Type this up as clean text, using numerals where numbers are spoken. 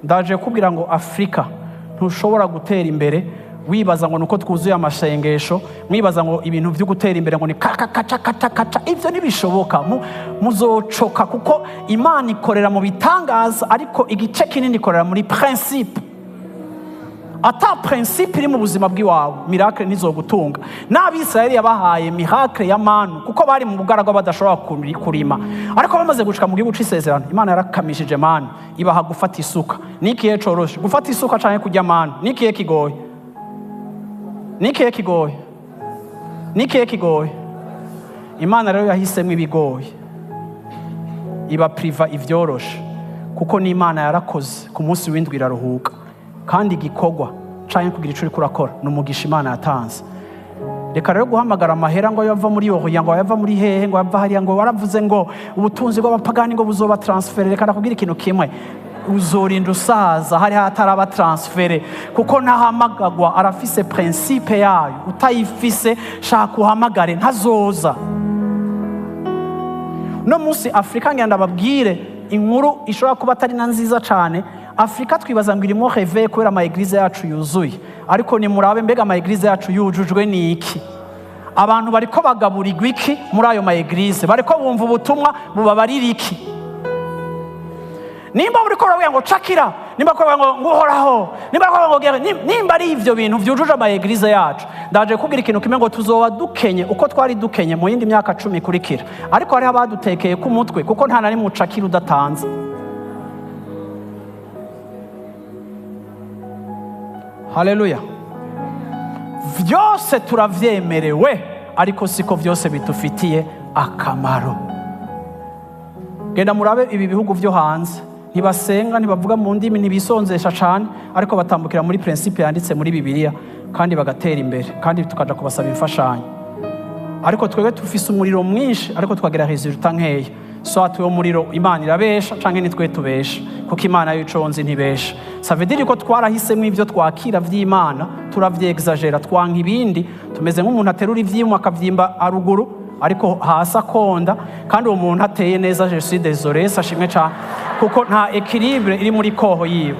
ndaje kubwira ngo Afrika ntushobora gutera imbere wibaza ngo nuko twuzuye amashengesho, mwibaza ngo ibintu byo gutera imbere ngo ni kaca. Ivyo ntibishoboka, muzocoka, kuko Imana ikorera mu bitangaza, ariko igice kinini ikorera muri principe. Ata principe iri mu buzima bw'iwawe, miracle ntizogutunga. N'Abisirayeli yabahaye miracle ya manu, kuko bari mu bugaragwa badashobora kurima, ariko bamaze gushika mu gihugu c'isezerano, Imana yarakamishije manu, ibaha gufata isuka. Nikiye coroshe gufata isuka canke kurya manu? Nikiye kigoye? Nikiye kigoye? Imana rero yahisemo ibigoye, iba priva ivyoroshe, kuko ni Imana yarakoze ku munsi w'indwi iraruhuka, kandi igikorwa canke kugira ico uriko urakora n'umugisha Imana yatanze. Reka rero guhamagara amahera ngo yava muri Oriya, ngo yava muri hehe, ngo yava hariya, ngo waravuze ngo ubutunzi bw'abapagani ngo buzoba transfere. Reka nakubwira ikintu kimwe, uzorinda usaza hari hataraba transfere, kuko ntahamagagwa arafise principe yayo. Utayifise shaka uhamagare, ntazoza. No munsi Afrika ngenda babwire inkuru ishobora kuba atari na nziza cane. Afrika twibaza ngo irimo reve kubera ama eglise yacu yuzuye, ariko ni murabe mbega ama eglise yacu yujujwe ni iki? Abantu bariko bagaburirwa iki muri ayo ma eglise? Bariko bumva ubutumwa bubabarira iki? Nimba uriko uravuga ngo cakira, nimba uravuga ngo nguhoraho, nimba uravuga ngo gere, nimba ari ivyo bintu vyujuje ama eglise yacu, ndaje kubwira ikintu kimwe ngo tuzoba dukenye uko twari dukenye mu yindi myaka 10 ikurikira, ariko hari abadutekeye ku mutwe, kuko nta nari mu cakira udatanze. Haleluya. Vyose turavyemerewe, ariko siko vyose bitufitiye akamaro. Genda murabe ibi bihugu vyo hanze, ntibasenga, ntibavuga mu ndimi, ntibisonzesha cane, ariko batambukira muri principe yanditse muri Bibiliya, kandi bagatera imbere, kandi tukaja kubasaba imfashanyo. Ariko twebwe tufise umuriro mwinshi, ariko twagira resultat nkeya. So atuwe umuriro Imana irabesha canke nitwe tubesha, kuko Imana yiconze ntibesha. Ça veut dire ko twarahisemo ivyo twakira vy'Imana, turavye-exagera, twanka ibindi, tumeze nk'umuntu aterura ivyimwe akavyimba aruguru, ariko hasi akonda, kandi uwo muntu ateye neza, je suis désolé, sashimwe cane, kuko nta équilibre iri muri koho yiwe.